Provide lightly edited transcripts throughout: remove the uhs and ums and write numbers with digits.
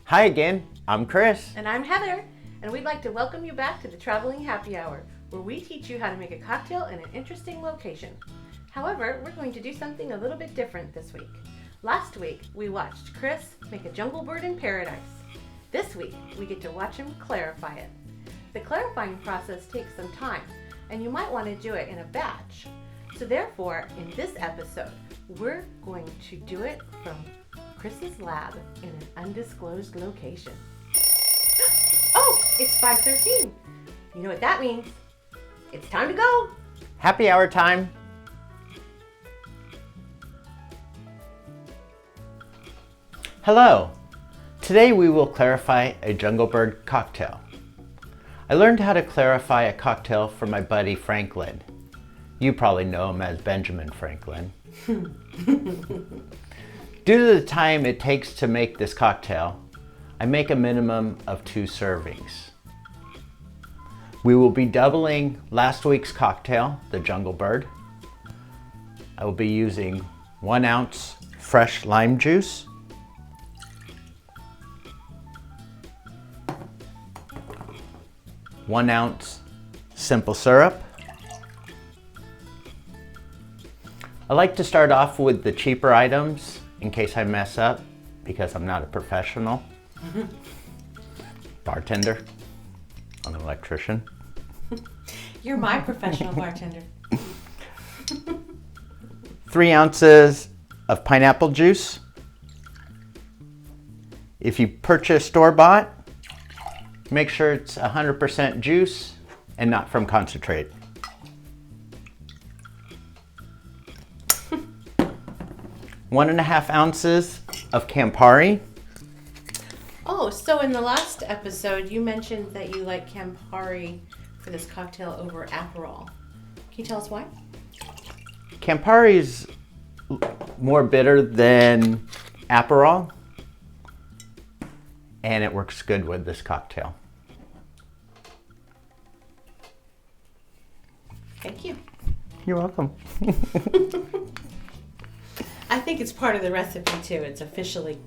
Hi again, I'm Chris. And I'm Heather, and we'd like to welcome you back to the Traveling Happy Hour, where we teach you how to make a cocktail in an interesting location. However, we're going to do something a little bit different this week. Last week, we watched Chris make a jungle bird in paradise. This week, we get to watch him clarify it. The clarifying process takes some time, and you might want to do it in a batch. So therefore, in this episode, we're going to do it from Chris's lab in an undisclosed location. Oh, it's 5:13. You know what that means? It's time to go. Happy hour time. Hello. Today we will clarify a jungle bird cocktail. I learned how to clarify a cocktail from my buddy Franklin. You probably know him as Benjamin Franklin. Due to the time it takes to make this cocktail, I make a minimum of 2 servings. We will be doubling last week's cocktail, the Jungle Bird. I will be using 1 ounce fresh lime juice, 1 ounce simple syrup. I like to start off with the cheaper items in case I mess up because I'm not a professional bartender. I'm an electrician. You're my professional bartender. 3 ounces of pineapple juice. If you purchase store-bought, make sure it's 100% juice and not from concentrate. 1.5 ounces of Campari. Oh, so in the last episode, you mentioned that you like Campari for this cocktail over Aperol. Can you tell us why? Campari is more bitter than Aperol, and it works good with this cocktail. Thank you. You're welcome. I think it's part of the recipe too. It's officially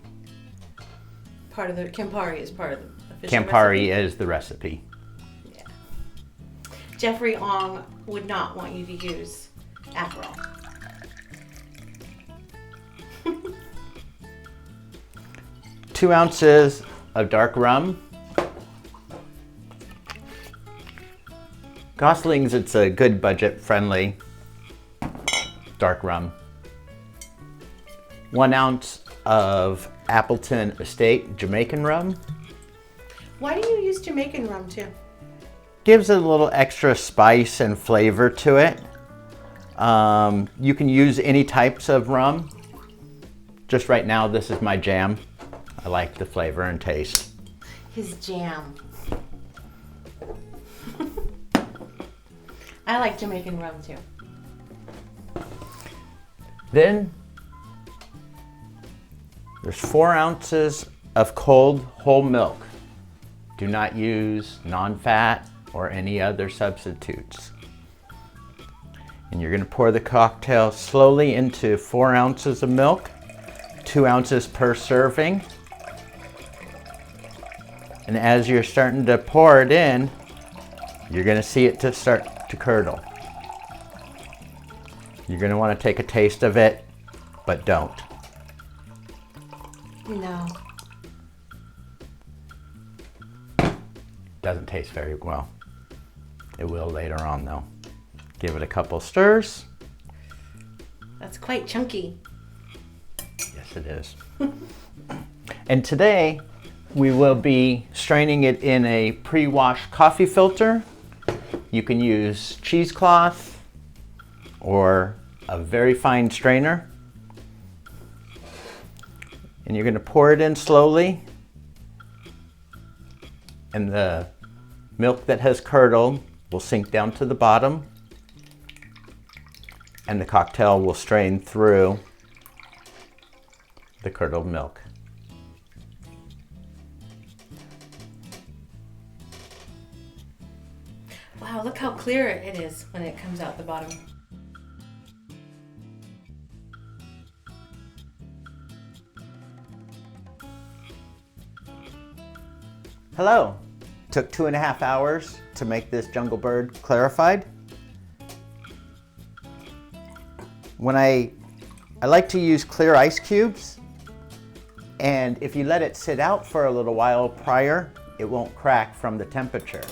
part of the Campari is part of the official Campari recipe. is the recipe. Yeah. Jeffrey Ong would not want you to use Aperol. 2 ounces of dark rum. Gosling's, it's a good budget-friendly dark rum. 1 ounce of Appleton Estate Jamaican Rum. Why do you use Jamaican rum too? Gives it a little extra spice and flavor to it. You can use any types of rum. Just right now, this is my jam. I like the flavor and taste. His jam. I like Jamaican rum too. Then there's 4 ounces of cold whole milk. Do not use non-fat or any other substitutes. And you're going to pour the cocktail slowly into 4 ounces of milk, 2 ounces per serving. And as you're starting to pour it in, you're going to see it to start to curdle. You're going to want to take a taste of it, but don't. No. Doesn't taste very well. It will later on though. Give it a couple stirs. That's quite chunky. Yes, it is. And today we will be straining it in a pre-washed coffee filter. You can use cheesecloth or a very fine strainer. And you're going to pour it in slowly. And the milk that has curdled will sink down to the bottom. And the cocktail will strain through the curdled milk. Wow, look how clear it is when it comes out the bottom. Hello. Took 2.5 hours to make this Jungle Bird clarified. When I like to use clear ice cubes, and if you let it sit out for a little while prior, it won't crack from the temperature.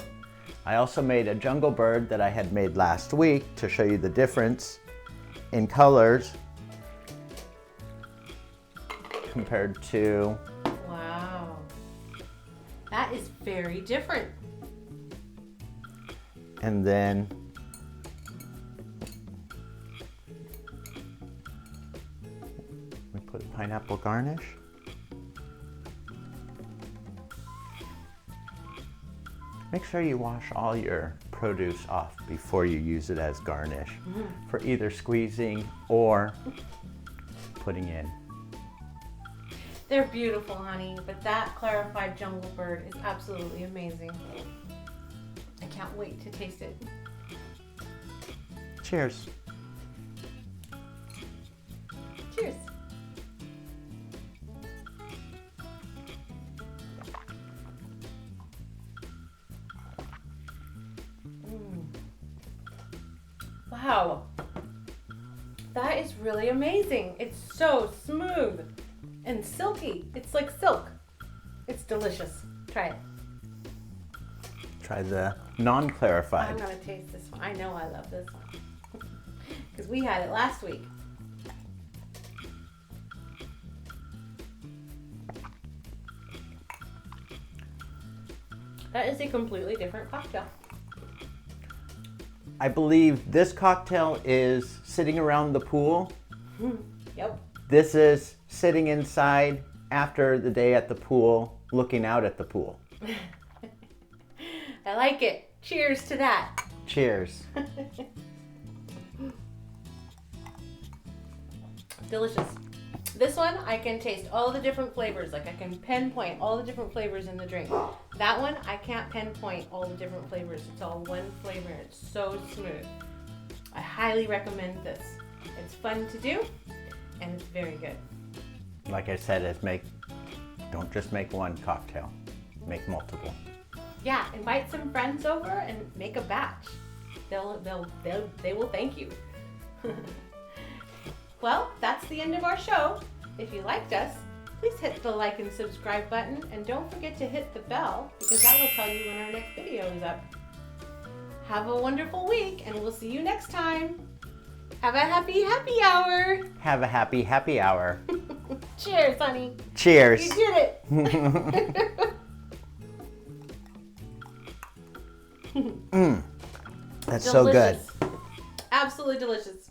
I also made a Jungle Bird that I had made last week to show you the difference in colors compared to... Wow. That is very different. And then we put pineapple garnish. Make sure you wash all your produce off before you use it as garnish for either squeezing or putting in. They're beautiful, honey, but that clarified Jungle Bird is absolutely amazing. I can't wait to taste it. Cheers. Cheers. Wow, that is really amazing. It's so smooth and silky. It's like silk. It's delicious. Try it. Try the non-clarified. I'm gonna taste this one. I know I love this one because we had it last week. That is a completely different cocktail. I believe this cocktail is sitting around the pool. Yep. This is sitting inside after the day at the pool, looking out at the pool. I like it. Cheers to that. Cheers. Delicious. This one, I can taste all the different flavors. Like I can pinpoint all the different flavors in the drink. That one, I can't pinpoint all the different flavors. It's all one flavor. It's so smooth. I highly recommend this. It's fun to do, and it's very good. Like I said, don't just make one cocktail. Make multiple. Yeah, invite some friends over and make a batch. They will thank you. Well, that's the end of our show. If you liked us, please hit the like and subscribe button, and don't forget to hit the bell because that will tell you when our next video is up. Have a wonderful week, and we'll see you next time. Have a happy hour. Have a happy hour. Cheers, honey. Cheers. You did it. That's so good. Absolutely delicious.